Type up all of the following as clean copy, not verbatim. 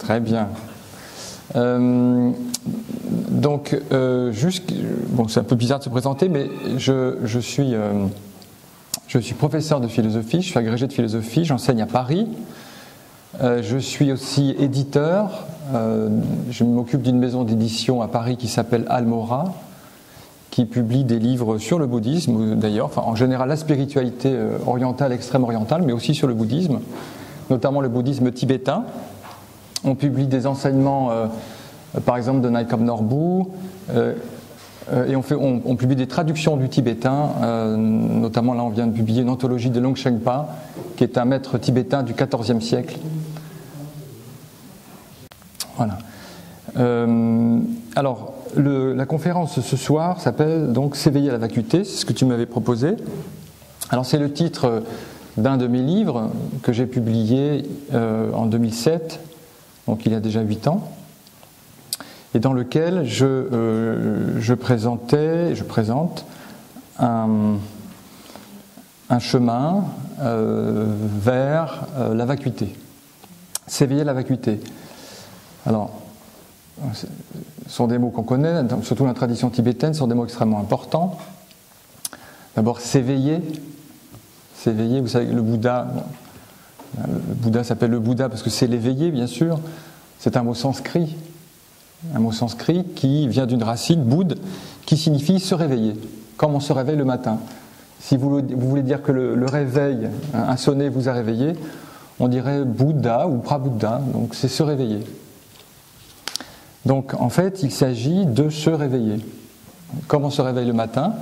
Très bien. Donc, bon, c'est un peu bizarre de se présenter, mais je suis professeur de philosophie, je suis agrégé de philosophie, j'enseigne à Paris. Je suis aussi éditeur. Je m'occupe d'une maison d'édition à Paris qui s'appelle Almora, qui publie des livres sur le bouddhisme, d'ailleurs, enfin, en général la spiritualité orientale, extrême orientale, mais aussi sur le bouddhisme, notamment le bouddhisme tibétain. On publie des enseignements, par exemple, de Naikab Norbu, et on publie des traductions du tibétain, notamment là on vient de publier une anthologie de Longshengpa, qui est un maître tibétain du XIVe siècle. Voilà. Alors, la conférence ce soir s'appelle donc S'éveiller à la vacuité, c'est ce que tu m'avais proposé. Alors c'est le titre d'un de mes livres que j'ai publié en 2007, donc il y a déjà 8 ans, et dans lequel je présente un chemin vers la vacuité. S'éveiller à la vacuité. Alors, ce sont des mots qu'on connaît, surtout dans la tradition tibétaine, ce sont des mots extrêmement importants. D'abord, s'éveiller. S'éveiller, vous savez, le Bouddha s'appelle le Bouddha parce que c'est l'éveillé, bien sûr. C'est un mot sanskrit. Un mot sanskrit qui vient d'une racine, boud, qui signifie se réveiller, comme on se réveille le matin. Si vous voulez dire que le réveil, un sonnet vous a réveillé, on dirait Bouddha ou Prabhuddha, donc c'est se réveiller. Donc en fait, il s'agit de se réveiller. Comme on se réveille le matin,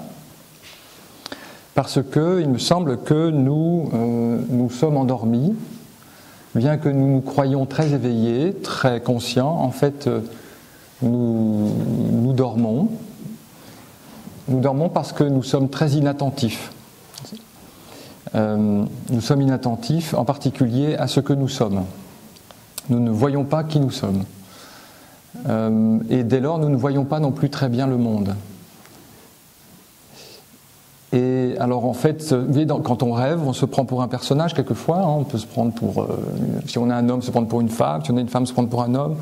parce que il me semble que nous sommes endormis, bien que nous nous croyions très éveillés, très conscients, en fait nous dormons. Nous dormons parce que nous sommes très inattentifs. Nous sommes inattentifs en particulier à ce que nous sommes. Nous ne voyons pas qui nous sommes. Et dès lors, nous ne voyons pas non plus très bien le monde. Et alors en fait, quand on rêve, on se prend pour un personnage quelquefois, hein, on peut se prendre pour, si on est un homme, se prendre pour une femme, si on est une femme, se prendre pour un homme,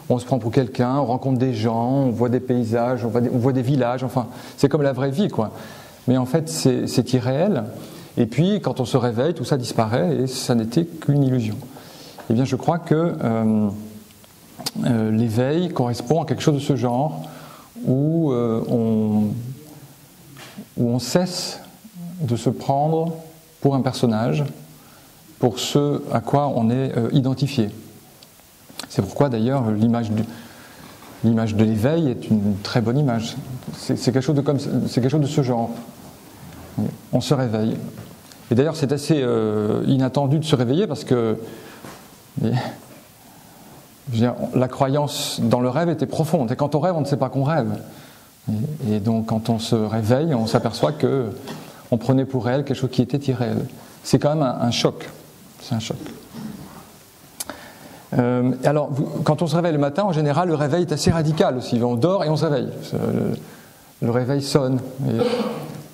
on se prend pour quelqu'un, on rencontre des gens, on voit des paysages, on voit des villages, enfin, c'est comme la vraie vie, quoi. Mais en fait, c'est irréel. Et puis, quand on se réveille, tout ça disparaît et ça n'était qu'une illusion. Eh bien, je crois que l'éveil correspond à quelque chose de ce genre où on cesse de se prendre pour un personnage, pour ce à quoi on est identifié. C'est pourquoi d'ailleurs l'image de l'éveil est une très bonne image. C'est quelque chose de ce genre. On se réveille. Et d'ailleurs c'est assez inattendu de se réveiller parce que la croyance dans le rêve était profonde. Et quand on rêve, on ne sait pas qu'on rêve. Et donc quand on se réveille, on s'aperçoit qu'on prenait pour réel quelque chose qui était irréel. C'est quand même un choc. C'est un choc. Alors, quand on se réveille le matin, en général, le réveil est assez radical aussi. On dort et on se réveille. Le réveil sonne. Et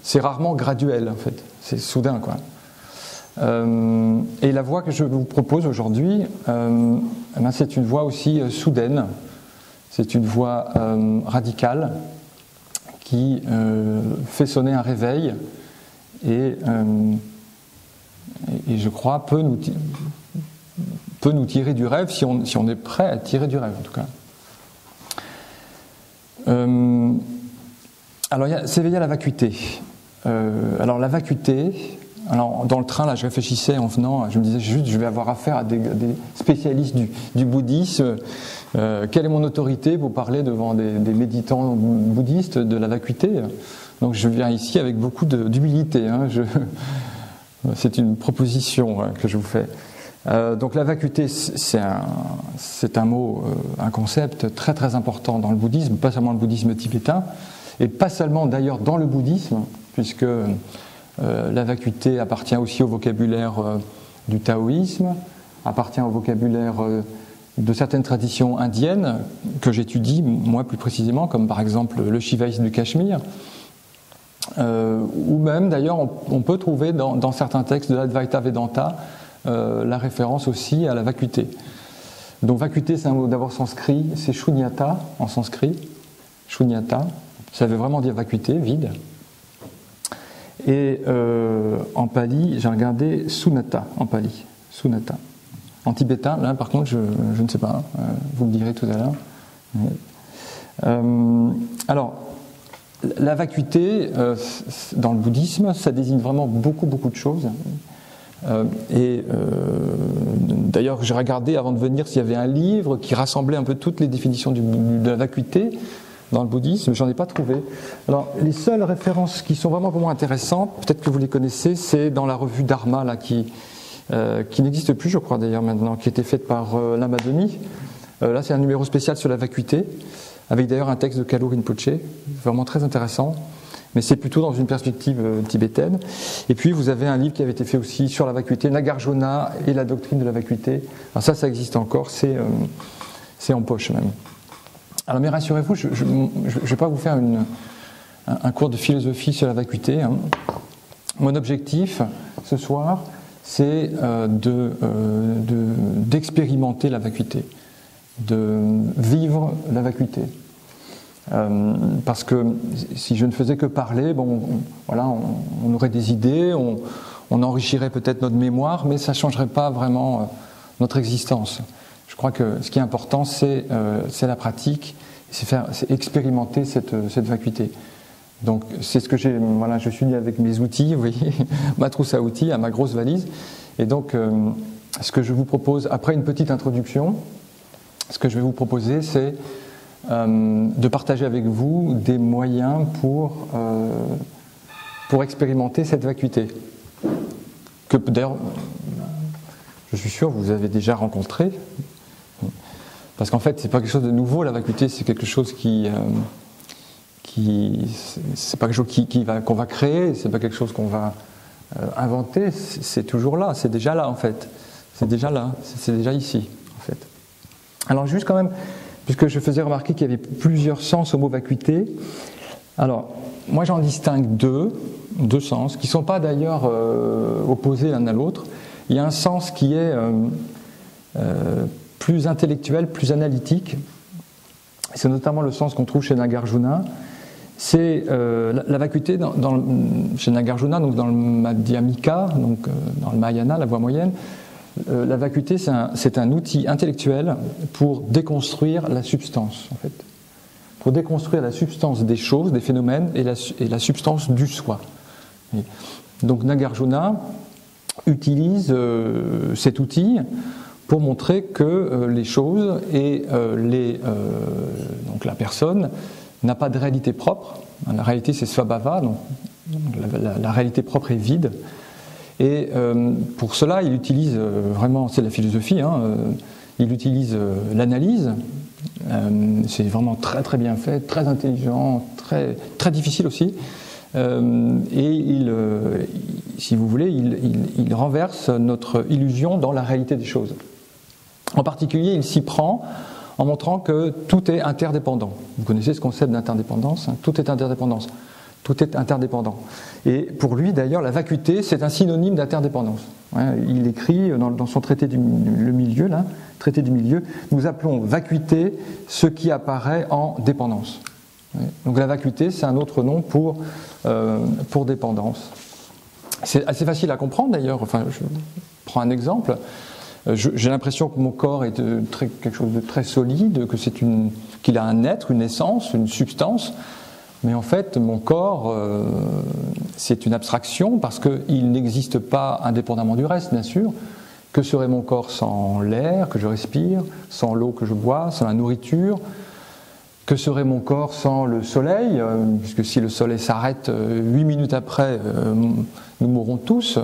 c'est rarement graduel, en fait. C'est soudain, quoi. Et la voie que je vous propose aujourd'hui, c'est une voie aussi soudaine. C'est une voie radicale qui fait sonner un réveil et je crois peut nous tirer du rêve si on est prêt à tirer du rêve en tout cas. Alors s'éveiller à la vacuité. Alors la vacuité, dans le train là je réfléchissais en venant, je me disais juste je vais avoir affaire à des spécialistes du bouddhisme. Quelle est mon autorité pour parler devant des méditants bouddhistes de la vacuité? Donc je viens ici avec beaucoup d'humilité. Hein, c'est une proposition que je vous fais. Donc la vacuité, c'est un mot, un concept très très important dans le bouddhisme, pas seulement le bouddhisme tibétain, et pas seulement d'ailleurs dans le bouddhisme, puisque la vacuité appartient aussi au vocabulaire du taoïsme, appartient au vocabulaire de certaines traditions indiennes que j'étudie, moi plus précisément, comme par exemple le shivaïsme du Cachemire, ou même d'ailleurs on peut trouver dans certains textes de l'Advaita Vedanta la référence aussi à la vacuité. Donc vacuité, c'est un mot d'abord sanskrit, c'est shunyata en sanskrit. Shunyata, ça veut vraiment dire vacuité, vide. Et en pali, j'ai regardé sunata en pali. Sunata. En tibétain, là par contre, je ne sais pas, vous me direz tout à l'heure. Alors, la vacuité, dans le bouddhisme, ça désigne vraiment beaucoup de choses. D'ailleurs, j'ai regardé avant de venir s'il y avait un livre qui rassemblait un peu toutes les définitions de la vacuité dans le bouddhisme, j'en ai pas trouvé. Alors, les seules références qui sont vraiment pour moi intéressantes, peut-être que vous les connaissez, c'est dans la revue Dharma, là, qui n'existe plus, je crois d'ailleurs maintenant, qui était faite par Lama Demi. Là, c'est un numéro spécial sur la vacuité, avec d'ailleurs un texte de Kalu Rinpoche, vraiment très intéressant, mais c'est plutôt dans une perspective tibétaine. Et puis, vous avez un livre qui avait été fait aussi sur la vacuité, Nagarjuna et la doctrine de la vacuité. Alors ça existe encore, c'est en poche même. Alors, mais rassurez-vous, je ne vais pas vous faire un cours de philosophie sur la vacuité. Hein. Mon objectif, ce soir, c'est d'expérimenter la vacuité, de vivre la vacuité. Parce que si je ne faisais que parler, bon, voilà, on aurait des idées, on enrichirait peut-être notre mémoire, mais ça ne changerait pas vraiment notre existence. Je crois que ce qui est important, c'est la pratique, c'est expérimenter cette vacuité. Donc c'est ce que j'ai, voilà, je suis né avec mes outils, vous voyez, ma trousse à outils, à ma grosse valise. Et donc ce que je vous propose, après une petite introduction, ce que je vais vous proposer, c'est de partager avec vous des moyens pour expérimenter cette vacuité. Que d'ailleurs, je suis sûr, vous avez déjà rencontré. Parce qu'en fait, c'est pas quelque chose de nouveau, la vacuité, c'est quelque chose c'est pas quelque chose qu'on va créer, c'est pas quelque chose qu'on va inventer, c'est toujours là, c'est déjà là en fait. C'est déjà là, c'est déjà ici en fait. Alors juste quand même, puisque je faisais remarquer qu'il y avait plusieurs sens au mot vacuité, alors moi j'en distingue deux sens, qui ne sont pas d'ailleurs opposés l'un à l'autre. Il y a un sens qui est plus intellectuel, plus analytique. C'est notamment le sens qu'on trouve chez Nagarjuna. C'est la vacuité chez Nagarjuna, donc dans le Madhyamika, donc dans le Mahayana, la voie moyenne. La vacuité, c'est un outil intellectuel pour déconstruire la substance, en fait. Pour déconstruire la substance des choses, des phénomènes, et la substance du soi. Et donc Nagarjuna utilise cet outil pour montrer que les choses et donc la personne n'a pas de réalité propre. La réalité, c'est svabhava, donc la réalité propre est vide. Et pour cela, il utilise vraiment, c'est la philosophie, hein, il utilise l'analyse. C'est vraiment très très bien fait, très intelligent, très, très difficile aussi. Et si vous voulez, il renverse notre illusion dans la réalité des choses. En particulier, il s'y prend en montrant que tout est interdépendant. Vous connaissez ce concept d'interdépendance, hein, tout est interdépendance. Tout est interdépendant. Et pour lui, d'ailleurs, la vacuité, c'est un synonyme d'interdépendance. Il écrit dans son traité du milieu, là, traité du milieu, nous appelons vacuité ce qui apparaît en dépendance. Donc la vacuité, c'est un autre nom pour dépendance. C'est assez facile à comprendre, d'ailleurs. Enfin, je prends un exemple. J'ai l'impression que mon corps est quelque chose de très solide, qu'il a un être, une essence, une substance. Mais en fait, mon corps, c'est une abstraction parce qu'il n'existe pas indépendamment du reste, bien sûr. Que serait mon corps sans l'air que je respire, sans l'eau que je bois, sans la nourriture? Que serait mon corps sans le soleil? Puisque si le soleil s'arrête 8 minutes après, nous mourrons tous.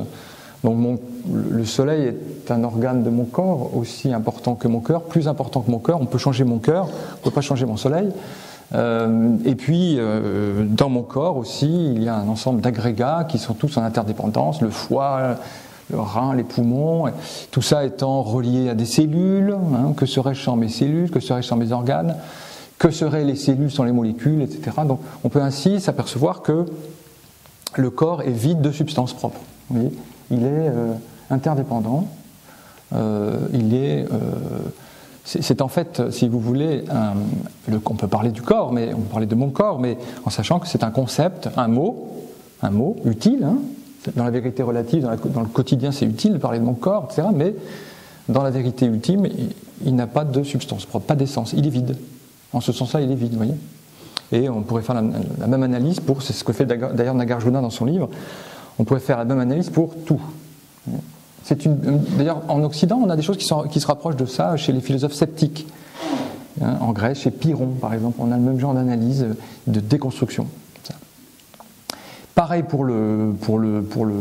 Donc le soleil est un organe de mon corps aussi important que mon cœur, plus important que mon cœur. On peut changer mon cœur, on ne peut pas changer mon soleil. Et puis, dans mon corps aussi, il y a un ensemble d'agrégats qui sont tous en interdépendance, le foie, le rein, les poumons, tout ça étant relié à des cellules. Hein, que serais-je sans mes cellules? Que serais-je sans mes organes? Que seraient les cellules sans les molécules, etc. Donc, on peut ainsi s'apercevoir que le corps est vide de substance propre. Vous voyez, il est interdépendant, il est c'est en fait, si vous voulez, on peut parler du corps, mais on peut parler de mon corps, mais en sachant que c'est un concept, un mot utile. Hein. Dans la vérité relative, dans le quotidien, c'est utile de parler de mon corps, etc. Mais dans la vérité ultime, il n'a pas de substance propre, pas d'essence. Il est vide. En ce sens-là, il est vide, vous voyez. Et on pourrait faire la même analyse pour, c'est ce que fait d'ailleurs Nagarjuna dans son livre, on pourrait faire la même analyse pour tout. D'ailleurs, en Occident, on a des choses qui se rapprochent de ça chez les philosophes sceptiques. En Grèce, chez Pyrrhon, par exemple, on a le même genre d'analyse de déconstruction. Ça. Pareil pour le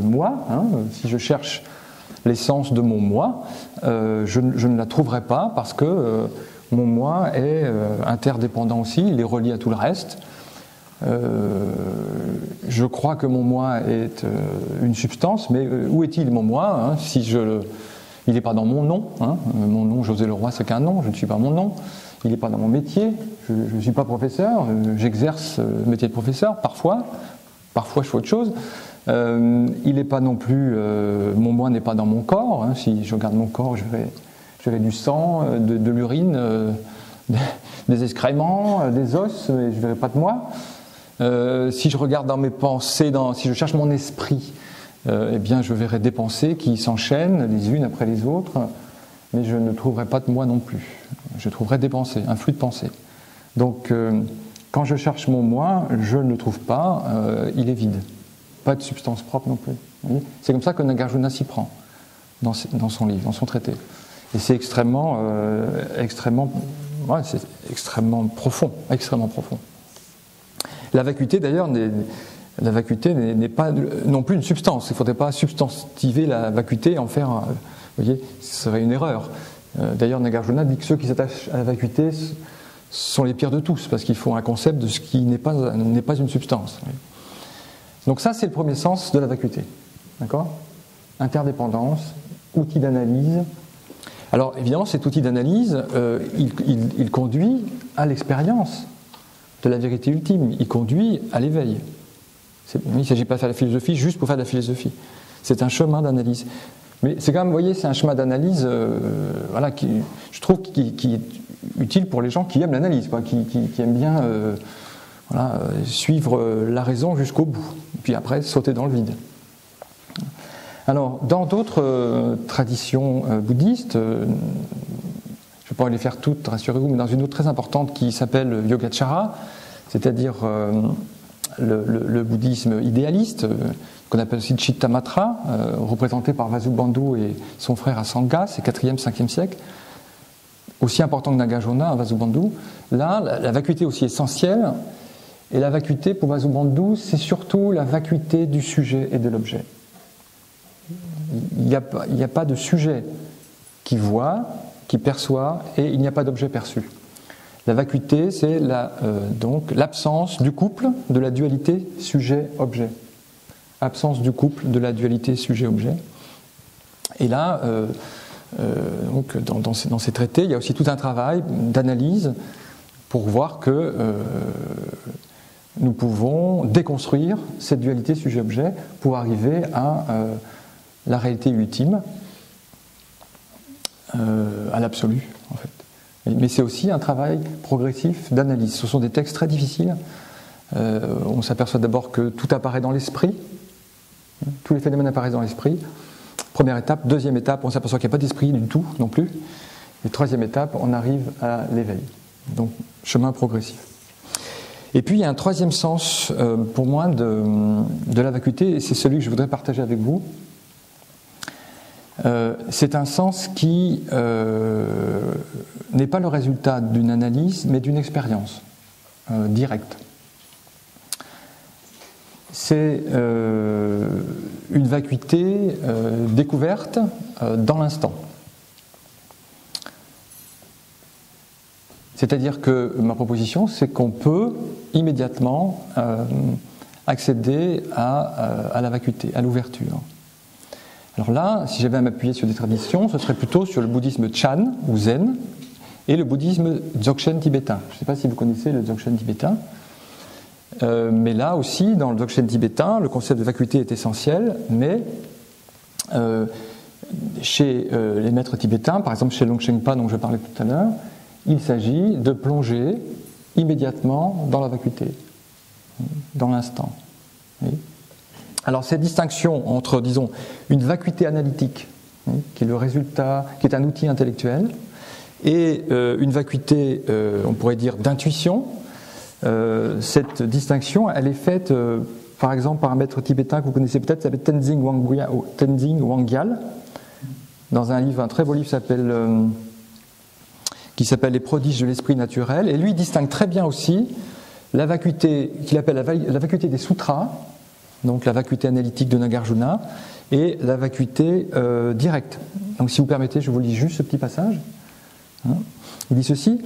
moi. Hein, si je cherche l'essence de mon moi, je ne la trouverai pas parce que mon moi est interdépendant aussi, il est relié à tout le reste. Je crois que mon moi est une substance, mais où est-il mon moi, hein, si il n'est pas dans mon nom. Hein, mon nom, José Leroy, c'est qu'un nom, je ne suis pas mon nom. Il n'est pas dans mon métier, je ne suis pas professeur, j'exerce le métier de professeur, parfois je fais autre chose. Il n'est pas non plus, mon moi n'est pas dans mon corps. Hein, si je regarde mon corps, je verrai du sang, de l'urine, des excréments, des os, mais je ne verrai pas de moi. Si je regarde dans mes pensées, si je cherche mon esprit, eh bien je verrai des pensées qui s'enchaînent les unes après les autres, mais je ne trouverai pas de moi non plus. Je trouverai des pensées, un flux de pensées. Donc quand je cherche mon moi, je ne le trouve pas, il est vide. Pas de substance propre non plus. C'est comme ça que Nagarjuna s'y prend dans son livre, dans son traité. Et c'est extrêmement profond, extrêmement profond. La vacuité, d'ailleurs, n'est pas non plus une substance. Il ne faudrait pas substantiver la vacuité et en faire, vous voyez, ce serait une erreur. D'ailleurs, Nagarjuna dit que ceux qui s'attachent à la vacuité sont les pires de tous, parce qu'ils font un concept de ce qui n'est pas une substance. Donc ça, c'est le premier sens de la vacuité. D'accord ? Interdépendance, outil d'analyse. Alors, évidemment, cet outil d'analyse, il conduit à l'expérience de la vérité ultime. Il conduit à l'éveil. Il ne s'agit pas de faire la philosophie juste pour faire de la philosophie. C'est un chemin d'analyse. Mais c'est quand même, vous voyez, c'est un chemin d'analyse je trouve qui est utile pour les gens qui aiment l'analyse, qui aiment bien suivre la raison jusqu'au bout, puis après sauter dans le vide. Alors, dans d'autres traditions bouddhistes, je ne vais pas les faire toutes, rassurez-vous, mais dans une autre très importante qui s'appelle Yogacara, c'est-à-dire le bouddhisme idéaliste, qu'on appelle aussi Chittamatra, représenté par Vasubandhu et son frère Asanga, c'est 4e, 5e siècle, aussi important que Nagarjuna, Vasubandhu. Là, la vacuité est aussi essentielle, et la vacuité pour Vasubandhu, c'est surtout la vacuité du sujet et de l'objet. Il n'y a pas de sujet qui voit, qui perçoit, et il n'y a pas d'objet perçu. La vacuité, c'est donc l'absence du couple de la dualité sujet-objet. Absence du couple de la dualité sujet-objet. Et là, donc dans ces traités, il y a aussi tout un travail d'analyse pour voir que nous pouvons déconstruire cette dualité sujet-objet pour arriver à la réalité ultime, à l'absolu, en fait. Mais c'est aussi un travail progressif d'analyse. Ce sont des textes très difficiles. On s'aperçoit d'abord que tout apparaît dans l'esprit. Tous les phénomènes apparaissent dans l'esprit. Première étape. Deuxième étape, on s'aperçoit qu'il n'y a pas d'esprit du tout non plus. Et troisième étape, on arrive à l'éveil. Donc, chemin progressif. Et puis, il y a un troisième sens, pour moi, de la vacuité, et c'est celui que je voudrais partager avec vous. C'est un sens qui n'est pas le résultat d'une analyse, mais d'une expérience directe. C'est une vacuité découverte dans l'instant. C'est-à-dire que ma proposition, c'est qu'on peut immédiatement accéder à la vacuité, à l'ouverture. Alors là, si j'avais à m'appuyer sur des traditions, ce serait plutôt sur le bouddhisme Chan, ou Zen, et le bouddhisme Dzogchen tibétain. Je ne sais pas si vous connaissez le Dzogchen tibétain, mais là aussi, dans le Dzogchen tibétain, le concept de vacuité est essentiel, mais chez les maîtres tibétains, par exemple chez Longshengpa dont je parlais tout à l'heure, il s'agit de plonger immédiatement dans la vacuité, dans l'instant. Oui. Alors cette distinction entre, disons, une vacuité analytique, qui est le résultat, qui est un outil intellectuel, et une vacuité, on pourrait dire, d'intuition, cette distinction, elle est faite, par exemple, par un maître tibétain que vous connaissez peut-être, qui s'appelle Tenzing Wangyal, dans un livre, un très beau livre qui s'appelle Les prodiges de l'esprit naturel, et lui distingue très bien aussi la vacuité qu'il appelle la vacuité des sutras, donc la vacuité analytique de Nagarjuna, et la vacuité directe. Donc si vous permettez, je vous lis juste ce petit passage. Il dit ceci: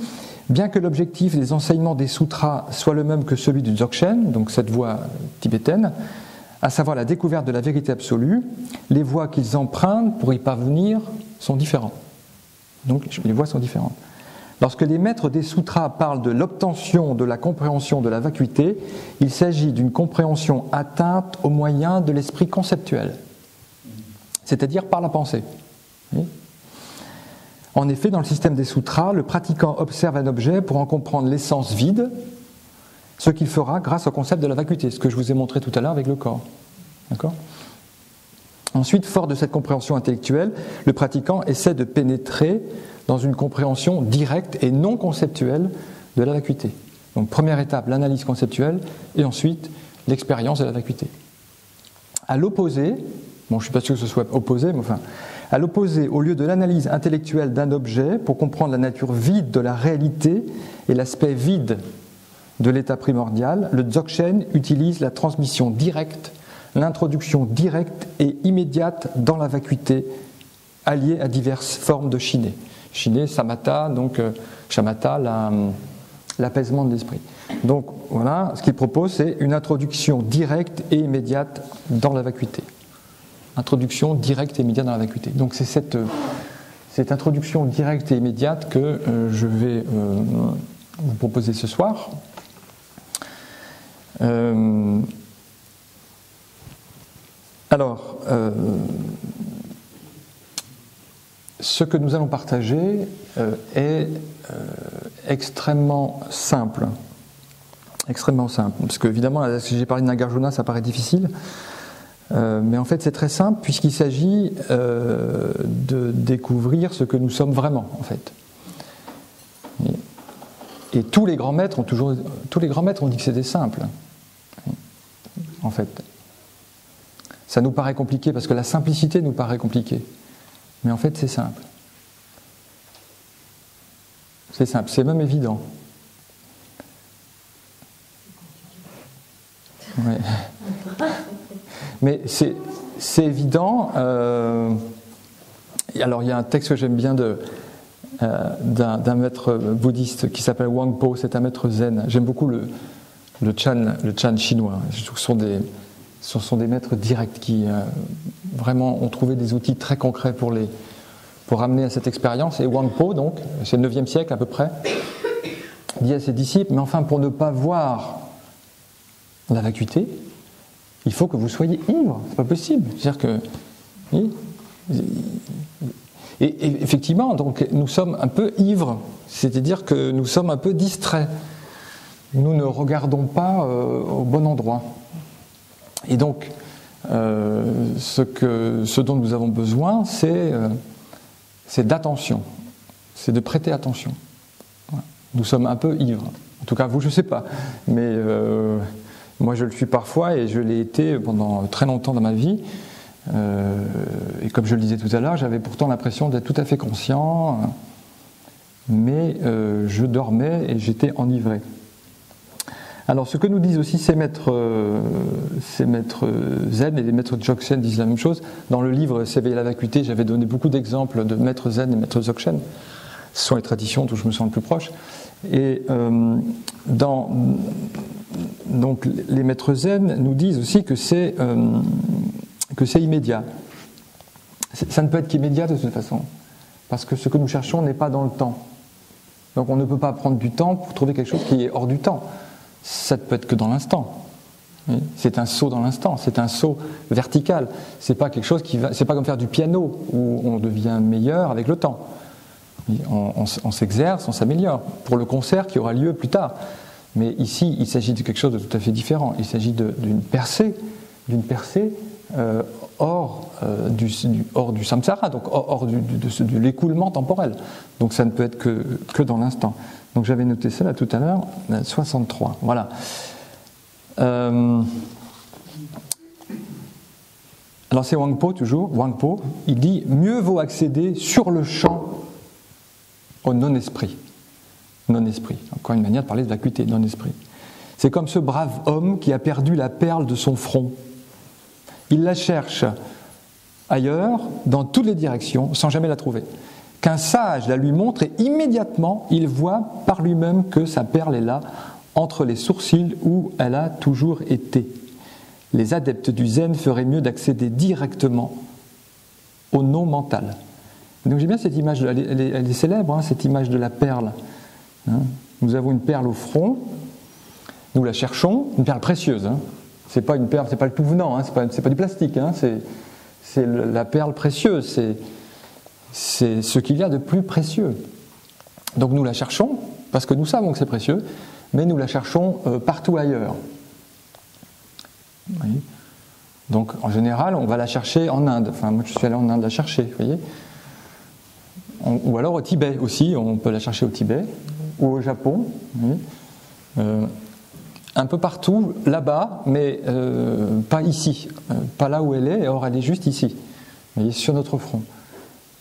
bien que l'objectif des enseignements des sutras soit le même que celui du Dzogchen, donc cette voie tibétaine, à savoir la découverte de la vérité absolue, les voies qu'ils empruntent pour y parvenir sont différentes. Donc les voies sont différentes. Lorsque les maîtres des sutras parlent de l'obtention de la compréhension de la vacuité, il s'agit d'une compréhension atteinte au moyen de l'esprit conceptuel, c'est-à-dire par la pensée. Oui. En effet, dans le système des sutras, le pratiquant observe un objet pour en comprendre l'essence vide, ce qu'il fera grâce au concept de la vacuité, ce que je vous ai montré tout à l'heure avec le corps. D'accord ? Ensuite, fort de cette compréhension intellectuelle, le pratiquant essaie de pénétrer dans une compréhension directe et non conceptuelle de la vacuité. Donc première étape, l'analyse conceptuelle, et ensuite l'expérience de la vacuité. À l'opposé, bon je ne suis pas sûr que ce soit opposé, mais enfin, à l'opposé, au lieu de l'analyse intellectuelle d'un objet pour comprendre la nature vide de la réalité et l'aspect vide de l'état primordial, le Dzogchen utilise la transmission directe, l'introduction directe et immédiate dans la vacuité, alliée à diverses formes de shiné. Shiné, samatha, donc shamatha, l'apaisement de l'esprit. Donc voilà, ce qu'il propose, c'est une introduction directe et immédiate dans la vacuité. Introduction directe et immédiate dans la vacuité. Donc c'est cette introduction directe et immédiate que je vais vous proposer ce soir. Alors, ce que nous allons partager est extrêmement simple. Extrêmement simple. Parce que, évidemment, si j'ai parlé de Nagarjuna, ça paraît difficile. Mais en fait, c'est très simple, puisqu'il s'agit de découvrir ce que nous sommes vraiment, en fait. Et tous les grands maîtres ont dit que c'était simple, en fait. Ça nous paraît compliqué parce que la simplicité nous paraît compliquée. Mais en fait, c'est simple. C'est simple, c'est même évident. Ouais. Mais c'est évident. Alors, il y a un texte que j'aime bien d'un maître bouddhiste qui s'appelle Wang Po, c'est un maître zen. J'aime beaucoup le Chan chinois. Je trouve que ce sont des maîtres directs qui vraiment ont trouvé des outils très concrets pour amener à cette expérience. Et Wang Po, donc, c'est le 9e siècle à peu près, dit à ses disciples, mais enfin, pour ne pas voir la vacuité, il faut que vous soyez ivre, c'est pas possible. C'est-à-dire que... Et effectivement, donc, nous sommes un peu ivres, c'est-à-dire que nous sommes un peu distraits. Nous ne regardons pas au bon endroit. Et donc, ce dont nous avons besoin, c'est d'attention, c'est de prêter attention. Voilà. Nous sommes un peu ivres. En tout cas, vous, je ne sais pas. Mais moi, je le suis parfois et je l'ai été pendant très longtemps dans ma vie. Et comme je le disais tout à l'heure, j'avais pourtant l'impression d'être tout à fait conscient, mais je dormais et j'étais enivré. Alors, ce que nous disent aussi ces maîtres zen et les maîtres Dzogchen disent la même chose. Dans le livre S'éveiller à la vacuité, j'avais donné beaucoup d'exemples de maîtres zen et maîtres Dzogchen. Ce sont les traditions dont je me sens le plus proche. Et donc, les maîtres zen nous disent aussi que c'est immédiat. Ça ne peut être qu'immédiat de toute façon, parce que ce que nous cherchons n'est pas dans le temps. Donc, on ne peut pas prendre du temps pour trouver quelque chose qui est hors du temps. Ça ne peut être que dans l'instant. C'est un saut dans l'instant, c'est un saut vertical. C'est pas quelque chose c'est pas comme faire du piano où on devient meilleur avec le temps. On s'exerce, on s'améliore pour le concert qui aura lieu plus tard. Mais ici, il s'agit de quelque chose de tout à fait différent. Il s'agit d'une percée hors du samsara, donc hors de l'écoulement temporel. Donc ça ne peut être que dans l'instant. Donc j'avais noté ça là tout à l'heure, 63. Voilà. Alors c'est Wangpo toujours, Wangpo, il dit « Mieux vaut accéder sur le champ au non-esprit ». Non-esprit, encore une manière de parler de vacuité, non-esprit. C'est comme ce brave homme qui a perdu la perle de son front. Il la cherche ailleurs, dans toutes les directions, sans jamais la trouver. Qu'un sage la lui montre et immédiatement il voit par lui-même que sa perle est là, entre les sourcils où elle a toujours été. Les adeptes du zen feraient mieux d'accéder directement au non mental. Donc j'ai bien cette image, elle est célèbre, cette image de la perle. Nous avons une perle au front, nous la cherchons, une perle précieuse. C'est pas une perle, c'est pas le tout venant, c'est pas du plastique, c'est la perle précieuse, c'est ce qu'il y a de plus précieux. Donc nous la cherchons parce que nous savons que c'est précieux, mais nous la cherchons partout ailleurs. Vous voyez ? Donc en général, on va la chercher en Inde. Enfin, moi je suis allé en Inde la chercher, vous voyez ? Ou alors au Tibet aussi, on peut la chercher au Tibet, ou au Japon. Vous voyez ? Un peu partout, là-bas, mais pas ici, pas là où elle est, or elle est juste ici, vous voyez, sur notre front.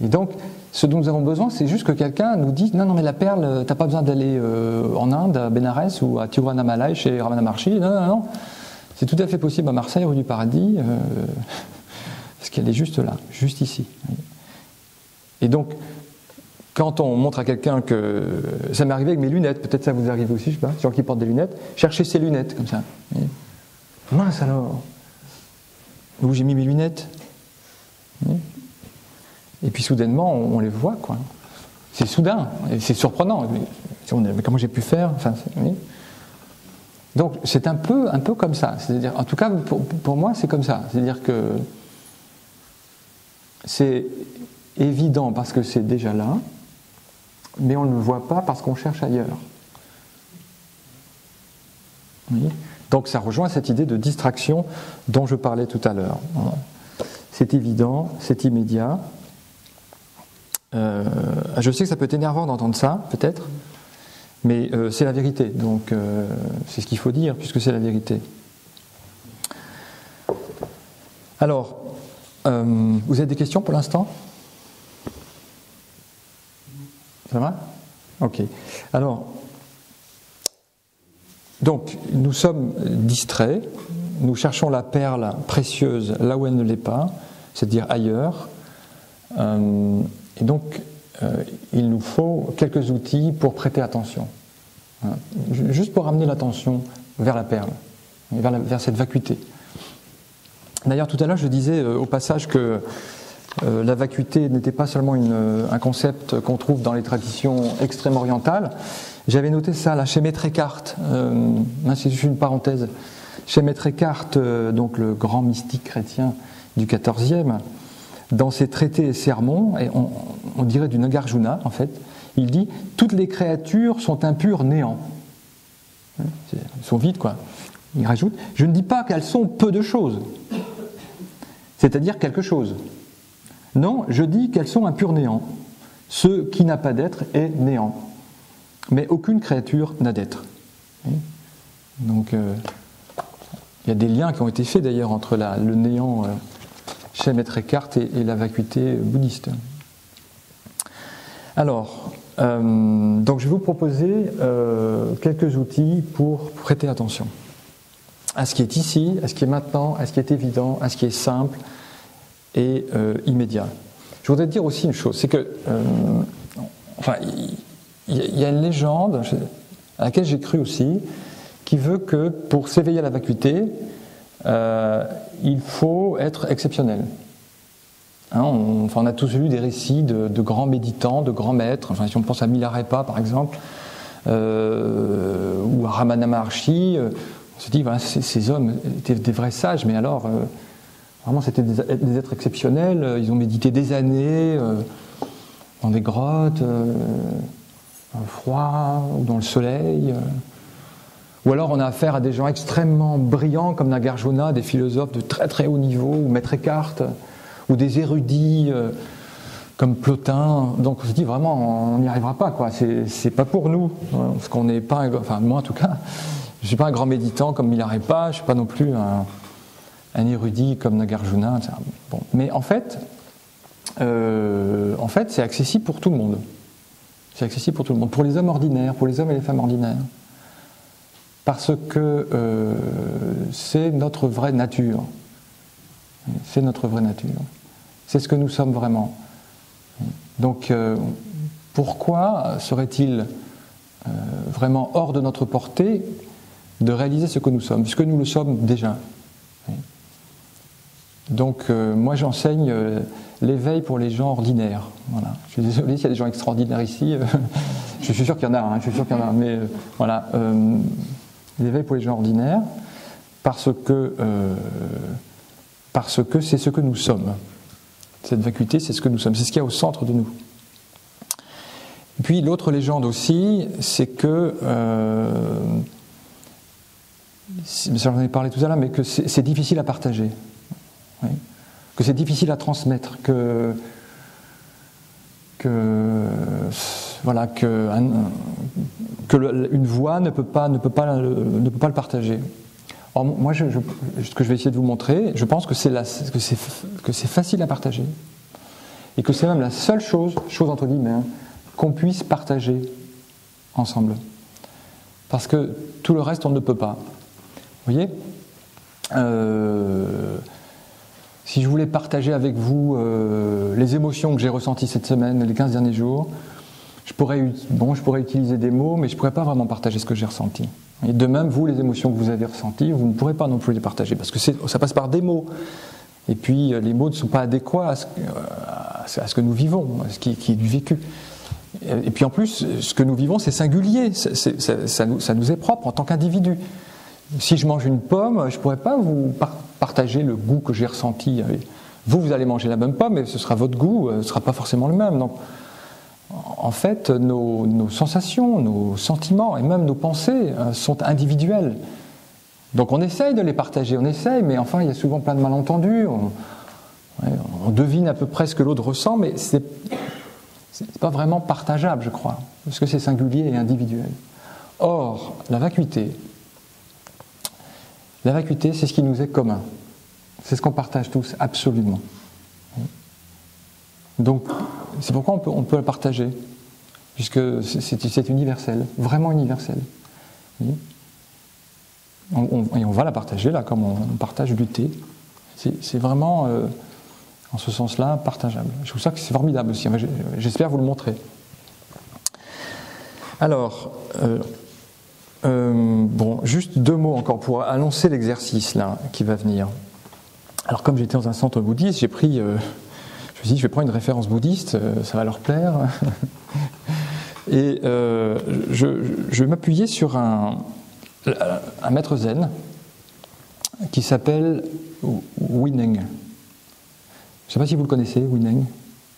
Et donc, ce dont nous avons besoin, c'est juste que quelqu'un nous dise « Non, mais la perle, t'as pas besoin d'aller en Inde, à Bénarès ou à Tiruvannamalai chez Ramana Maharshi. Non. C'est tout à fait possible à Marseille, rue du Paradis, parce qu'elle est juste là, juste ici. » Et donc, quand on montre à quelqu'un que... Ça m'est arrivé avec mes lunettes, peut-être ça vous arrive aussi, je sais pas, gens qui portent des lunettes, cherchez ses lunettes, comme ça. Mince alors, où j'ai mis mes lunettes. Et puis soudainement, on les voit, quoi. C'est soudain, et c'est surprenant. Mais comment j'ai pu faire Donc c'est un peu comme ça. C'est-à-dire, en tout cas, pour moi, c'est comme ça. C'est-à-dire que c'est évident parce que c'est déjà là, mais on ne le voit pas parce qu'on cherche ailleurs. Oui. Donc ça rejoint cette idée de distraction dont je parlais tout à l'heure. C'est évident, c'est immédiat. Je sais que ça peut être énervant d'entendre ça, peut-être, mais c'est la vérité. Donc c'est ce qu'il faut dire, puisque c'est la vérité. Alors, vous avez des questions pour l'instant ? Ça va ? Ok. Alors, donc, nous sommes distraits, nous cherchons la perle précieuse là où elle ne l'est pas, c'est-à-dire ailleurs. Et donc, il nous faut quelques outils pour prêter attention. Juste pour ramener l'attention vers la perle, vers cette vacuité. D'ailleurs, tout à l'heure, je disais au passage que la vacuité n'était pas seulement un concept qu'on trouve dans les traditions extrême-orientales. J'avais noté ça là, chez Maître Eckhart, c'est juste une parenthèse, chez Maître Eckhart, donc le grand mystique chrétien du XIVe, dans ses traités et sermons, et on dirait du Nagarjuna en fait, il dit « Toutes les créatures sont un pur néant ». Elles sont vides, quoi. Il rajoute « Je ne dis pas qu'elles sont peu de choses, c'est-à-dire quelque chose. Non, je dis qu'elles sont un pur néant. Ce qui n'a pas d'être est néant. Mais aucune créature n'a d'être. » Donc, il y a des liens qui ont été faits d'ailleurs entre le néant chez Maître Eckhart et la vacuité bouddhiste. Alors, donc je vais vous proposer quelques outils pour prêter attention à ce qui est ici, à ce qui est maintenant, à ce qui est évident, à ce qui est simple et immédiat. Je voudrais dire aussi une chose, c'est que il y a une légende à laquelle j'ai cru aussi, qui veut que pour s'éveiller à la vacuité, il faut être exceptionnel. On a tous lu des récits de grands méditants, de grands maîtres, si on pense à Milarepa par exemple, ou à Ramana Maharshi, On se dit, voilà, ces hommes étaient des vrais sages, mais alors, vraiment, c'était des êtres exceptionnels. Ils ont médité des années dans des grottes, dans le froid ou dans le soleil. Ou alors, on a affaire à des gens extrêmement brillants, comme Nagarjuna, des philosophes de très très haut niveau, ou Maître Eckhart, ou des érudits comme Plotin. Donc, on se dit, vraiment, on n'y arrivera pas, quoi. C'est pas pour nous, parce qu'on n'est pas, enfin, moi en tout cas, je ne suis pas un grand méditant comme Milarepa, je ne suis pas non plus un érudit comme Nagarjuna, etc. Bon. Mais en fait, c'est accessible pour tout le monde. C'est accessible pour tout le monde, pour les hommes ordinaires, pour les hommes et les femmes ordinaires. Parce que c'est notre vraie nature. C'est notre vraie nature. C'est ce que nous sommes vraiment. Donc, pourquoi serait-il vraiment hors de notre portée de réaliser ce que nous sommes, puisque nous le sommes déjà. Donc moi j'enseigne l'éveil pour les gens ordinaires. Voilà. Je suis désolé s'il y a des gens extraordinaires ici, je suis sûr qu'il y en a, mais voilà, l'éveil pour les gens ordinaires, parce que c'est ce que nous sommes. Cette vacuité, c'est ce que nous sommes, c'est ce qu'il y a au centre de nous. Et puis l'autre légende aussi, c'est que j'en ai parlé tout à l'heure, mais que c'est difficile à partager, oui. Que c'est difficile à transmettre, que une voix ne peut pas le partager. Or, moi, ce que je vais essayer de vous montrer, je pense que c'est facile à partager, et que c'est même la seule chose entre guillemets, qu'on puisse partager ensemble, parce que tout le reste on ne peut pas. Vous voyez, si je voulais partager avec vous les émotions que j'ai ressenties cette semaine, les 15 derniers jours, je pourrais utiliser des mots, mais je ne pourrais pas vraiment partager ce que j'ai ressenti. Et de même, vous, les émotions que vous avez ressenties, vous ne pourrez pas non plus les partager, parce que ça passe par des mots. Et puis, les mots ne sont pas adéquats à ce que nous vivons, à ce qui est du vécu. Et puis en plus, ce que nous vivons, c'est singulier, ça nous est propre en tant qu'individu. Si je mange une pomme, je ne pourrais pas vous partager le goût que j'ai ressenti. Vous allez manger la même pomme, mais ce sera votre goût, ce ne sera pas forcément le même. Donc, en fait, nos sensations, nos sentiments et même nos pensées sont individuels. Donc on essaye de les partager, mais enfin il y a souvent plein de malentendus. On devine à peu près ce que l'autre ressent, mais c'est pas vraiment partageable, je crois, parce que c'est singulier et individuel. Or, la vacuité, c'est ce qui nous est commun. C'est ce qu'on partage tous, absolument. Donc, c'est pourquoi on peut le partager, puisque c'est universel, vraiment universel. Et on va la partager, là, comme on partage du thé. C'est vraiment, en ce sens-là, partageable. Je trouve ça que c'est formidable aussi. J'espère vous le montrer. Alors, juste 2 mots encore pour annoncer l'exercice là qui va venir. Alors, comme j'étais dans un centre bouddhiste, je me suis dit, je vais prendre une référence bouddhiste, ça va leur plaire. Et je vais m'appuyer sur un maître zen qui s'appelle Huineng. Je ne sais pas si vous le connaissez, Huineng.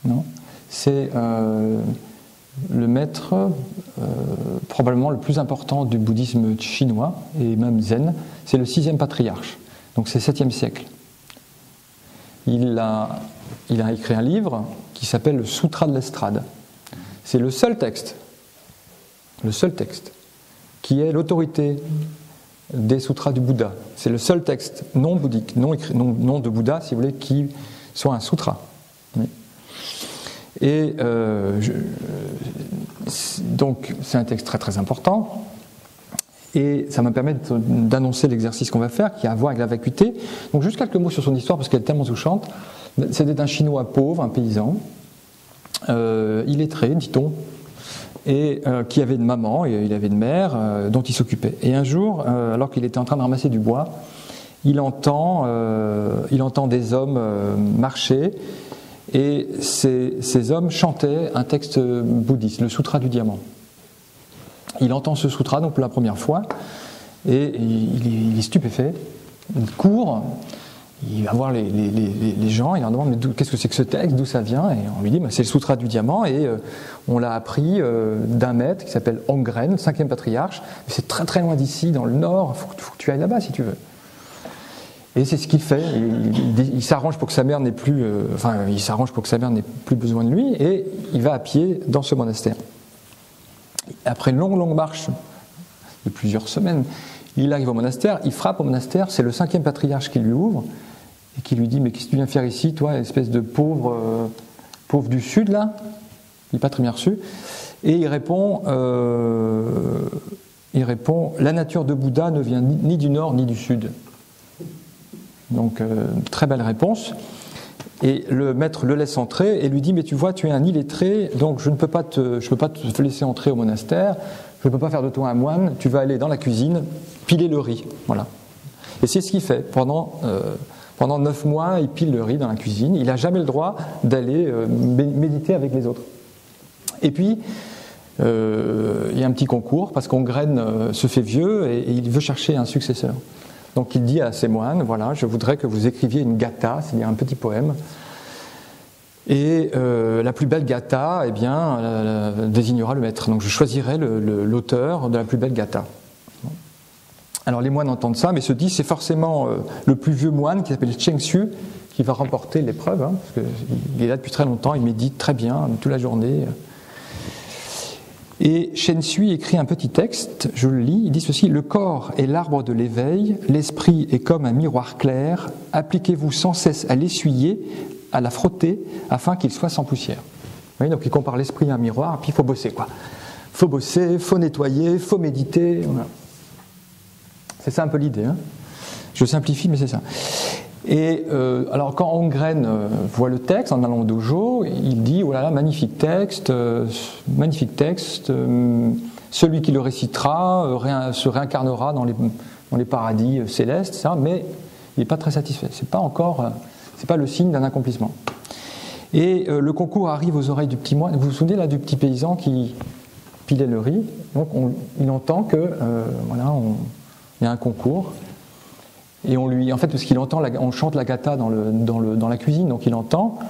Non ? C'est le maître probablement le plus important du bouddhisme chinois et même zen. C'est le 6e patriarche, donc c'est 7e siècle. Il a écrit un livre qui s'appelle le Sutra de l'estrade. C'est le seul texte qui est l'autorité des sutras du Bouddha. C'est le seul texte non bouddhique, non de Bouddha, si vous voulez, qui soit un sutra. Et donc c'est un texte très très important. Et ça me permet d'annoncer l'exercice qu'on va faire, qui a à voir avec la vacuité. Donc juste quelques mots sur son histoire, parce qu'elle est tellement touchante. C'était un Chinois pauvre, un paysan, illettré, dit-on, et qui avait une maman, et il avait une mère, dont il s'occupait. Et un jour, alors qu'il était en train de ramasser du bois, il entend des hommes marcher, et ces hommes chantaient un texte bouddhiste, le Sutra du Diamant. Il entend ce sutra donc pour la première fois, et il est stupéfait, il court, il va voir les gens, il leur demande mais qu'est-ce que c'est que ce texte, d'où ça vient, et on lui dit c'est le Sutra du diamant, et on l'a appris d'un maître qui s'appelle Ongren, le 5e patriarche, c'est très très loin d'ici, dans le nord, faut que tu ailles là-bas si tu veux. Et c'est ce qu'il fait, il s'arrange pour que sa mère n'ait plus, il s'arrange pour que sa mère n'ait plus besoin de lui, et il va à pied dans ce monastère. Après une longue marche de plusieurs semaines, il arrive au monastère, il frappe au monastère, c'est le 5e patriarche qui lui ouvre et qui lui dit mais qu'est-ce que tu viens faire ici, toi, espèce de pauvre du sud là, il n'est pas très bien reçu, et il répond la nature de Bouddha ne vient ni du nord ni du sud. Donc très belle réponse. Et le maître le laisse entrer et lui dit mais tu vois, tu es un illettré, donc je ne peux pas te laisser entrer au monastère, je ne peux pas faire de toi un moine, tu vas aller dans la cuisine piler le riz. Voilà. Et c'est ce qu'il fait. Pendant 9 mois, il pile le riz dans la cuisine, il n'a jamais le droit d'aller méditer avec les autres. Et puis il y a un petit concours parce qu'Ongren se fait vieux et il veut chercher un successeur. Donc il dit à ses moines, voilà, je voudrais que vous écriviez une gatha, c'est-à-dire un petit poème. Et la plus belle gatha, eh bien, désignera le maître. Donc je choisirai l'auteur de la plus belle gatha. Alors les moines entendent ça, mais se disent c'est forcément le plus vieux moine qui s'appelle Chengxu qui va remporter l'épreuve, hein, parce qu'il est là depuis très longtemps, il médite très bien toute la journée. Et Chengxu écrit un petit texte, je le lis, il dit ceci: le corps est l'arbre de l'éveil, l'esprit est comme un miroir clair, appliquez-vous sans cesse à l'essuyer, à la frotter, afin qu'il soit sans poussière. Vous voyez, donc il compare l'esprit à un miroir, puis il faut bosser, quoi. Il faut bosser, il faut nettoyer, il faut méditer. Voilà. C'est ça un peu l'idée. Hein. Je simplifie, mais c'est ça. Et alors quand Ongren voit le texte en allant au dojo, il dit oh là là, magnifique texte, celui qui le récitera se réincarnera dans les paradis célestes, ça, mais il n'est pas très satisfait. C'est pas le signe d'un accomplissement. Et le concours arrive aux oreilles du petit moine. Vous vous souvenez là du petit paysan qui pilait le riz. Donc il entend que il y a un concours. Et parce qu'il entend, on chante la gatha dans la cuisine, donc il entend,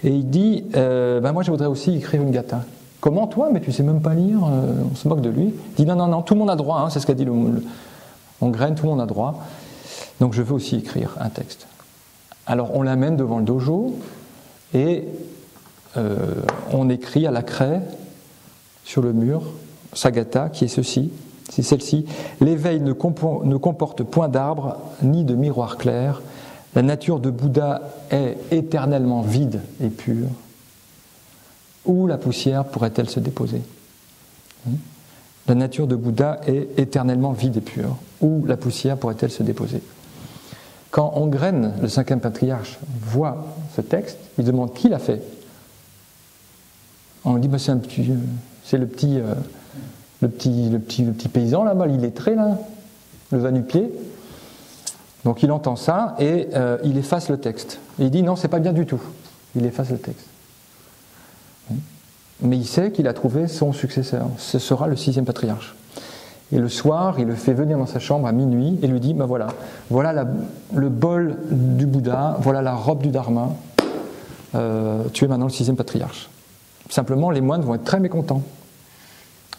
et il dit moi je voudrais aussi écrire une gatha. Comment toi? Mais tu sais même pas lire, on se moque de lui. Il dit non, tout le monde a droit, hein, c'est ce qu'a dit Ongren, tout le monde a droit, donc je veux aussi écrire un texte. Alors on l'amène devant le dojo, et on écrit à la craie, sur le mur, sa gatha, qui est ceci. C'est celle-ci. L'éveil ne comporte point d'arbre ni de miroir clair. La nature de Bouddha est éternellement vide et pure. Où la poussière pourrait-elle se déposer? La nature de Bouddha est éternellement vide et pure. Où la poussière pourrait-elle se déposer? Quand Ongren, le 5e patriarche, voit ce texte, il demande qui l'a fait. On lui dit c'est le petit paysan là-bas, l'illettré là, le va-nu-pied. Donc il entend ça et il efface le texte. Et il dit non, c'est pas bien du tout. Il efface le texte. Mais il sait qu'il a trouvé son successeur. Ce sera le 6e patriarche. Et le soir, il le fait venir dans sa chambre à minuit et lui dit voilà le bol du Bouddha, voilà la robe du Dharma. Tu es maintenant le 6e patriarche. Simplement, les moines vont être très mécontents.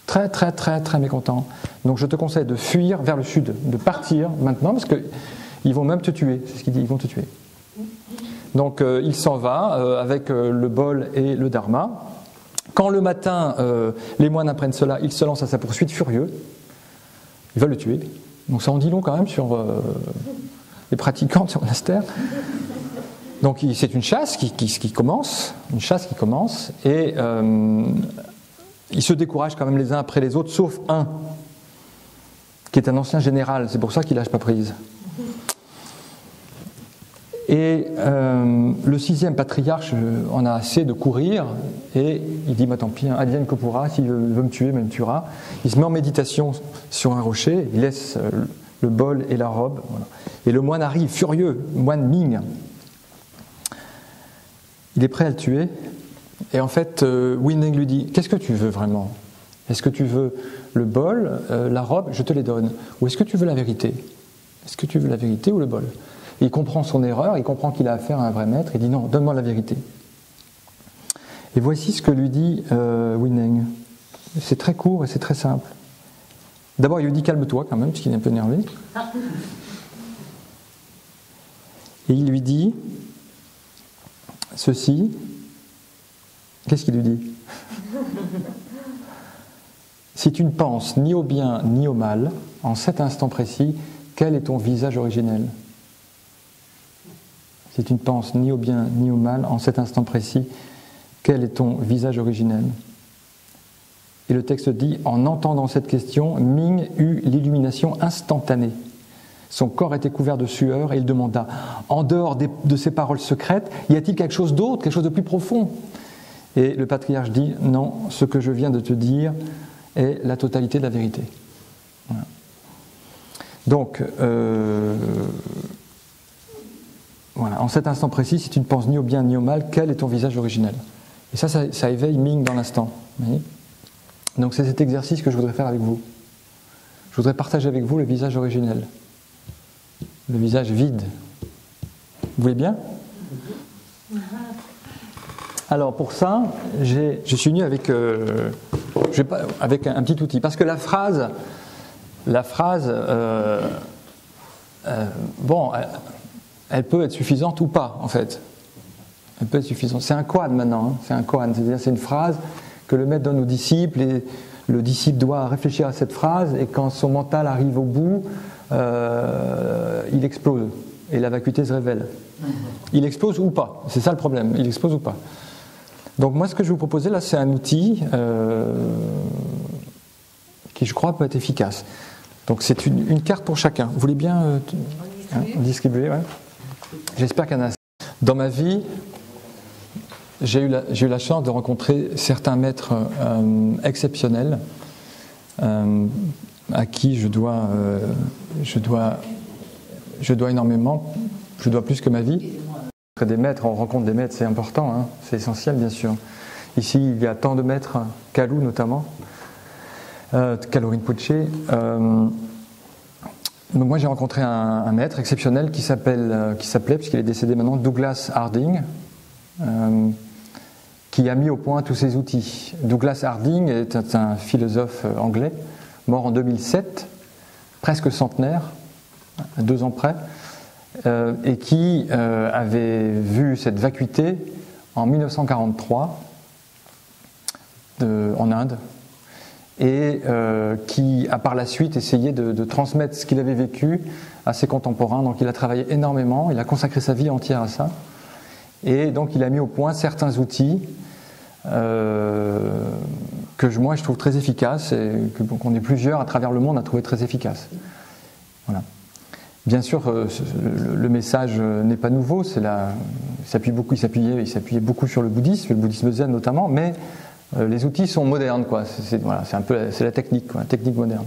Très, très, très, très mécontents. Donc je te conseille de fuir vers le sud, de partir maintenant, parce qu'ils vont même te tuer. C'est ce qu'il dit, ils vont te tuer. Donc il s'en va avec le bol et le dharma. Quand le matin, les moines apprennent cela, ils se lancent à sa poursuite furieux. Ils veulent le tuer. Donc ça en dit long quand même sur les pratiquants de ce monastère. Donc c'est une chasse qui commence, et ils se découragent quand même les uns après les autres, sauf un, qui est un ancien général, c'est pour ça qu'il lâche pas prise. Et le 6e patriarche en a assez de courir, et il dit tant pis, advienne que pourra, s'il veut me tuer, il me tuera. Il se met en méditation sur un rocher, il laisse le bol et la robe, voilà. Et le moine arrive, furieux, moine Ming. Il est prêt à le tuer. Et en fait, Huineng lui dit, qu'est-ce que tu veux vraiment? Est-ce que tu veux le bol, la robe, je te les donne. Ou est-ce que tu veux la vérité? Est-ce que tu veux la vérité ou le bol? Et il comprend son erreur, il comprend qu'il a affaire à un vrai maître, il dit non, donne-moi la vérité. Et voici ce que lui dit Huineng. C'est très court et c'est très simple. D'abord, il lui dit calme-toi quand même, parce qu'il est un peu énervé. Et il lui dit ceci. Qu'est-ce qu'il lui dit? Si tu ne penses ni au bien ni au mal, en cet instant précis, quel est ton visage originel? Si tu ne penses ni au bien ni au mal, en cet instant précis, quel est ton visage originel? Et le texte dit, en entendant cette question, Ming eut l'illumination instantanée. Son corps était couvert de sueur et il demanda, en dehors de ces paroles secrètes, y a-t-il quelque chose d'autre, quelque chose de plus profond? Et le patriarche dit, non, ce que je viens de te dire est la totalité de la vérité. Voilà. Donc, voilà, en cet instant précis, si tu ne penses ni au bien ni au mal, quel est ton visage originel? Et ça éveille Ming dans l'instant. Donc c'est cet exercice que je voudrais faire avec vous. Je voudrais partager avec vous le visage originel. Le visage vide. Vous voulez bien? Alors pour ça, je suis venu avec un petit outil. Parce que la phrase bon, elle peut être suffisante ou pas, en fait. Elle peut être suffisante. C'est un koan maintenant, hein. C'est un koan, c'est-à-dire c'est une phrase que le maître donne au disciple et le disciple doit réfléchir à cette phrase et quand son mental arrive au bout, il explose et la vacuité se révèle. Il explose ou pas, c'est ça le problème, il explose ou pas. Donc moi ce que je vais vous proposer là c'est un outil qui je crois peut être efficace. Donc c'est une carte pour chacun. Vous voulez bien distribuer, ouais. J'espère qu'il y en a. Dans ma vie, j'ai eu la chance de rencontrer certains maîtres exceptionnels à qui je dois énormément, je dois plus que ma vie. Des maîtres, on rencontre des maîtres, c'est important, hein, c'est essentiel bien sûr. Ici, il y a tant de maîtres, Kalou notamment, Kalou Rinpoche. Donc moi j'ai rencontré un maître exceptionnel qui s'appelait, puisqu'il est décédé maintenant, Douglas Harding, qui a mis au point tous ces outils. Douglas Harding est un philosophe anglais, mort en 2007, presque centenaire, à 2 ans près, et qui avait vu cette vacuité en 1943 en Inde, et qui a par la suite essayé de transmettre ce qu'il avait vécu à ses contemporains. Donc il a travaillé énormément, il a consacré sa vie entière à ça, et donc il a mis au point certains outils que moi je trouve très efficaces et qu'on est plusieurs à travers le monde à trouver très efficaces. Voilà. Bien sûr, le message n'est pas nouveau, il s'appuyait beaucoup sur le bouddhisme zen notamment, mais les outils sont modernes, quoi. C'est la technique, quoi, la technique moderne.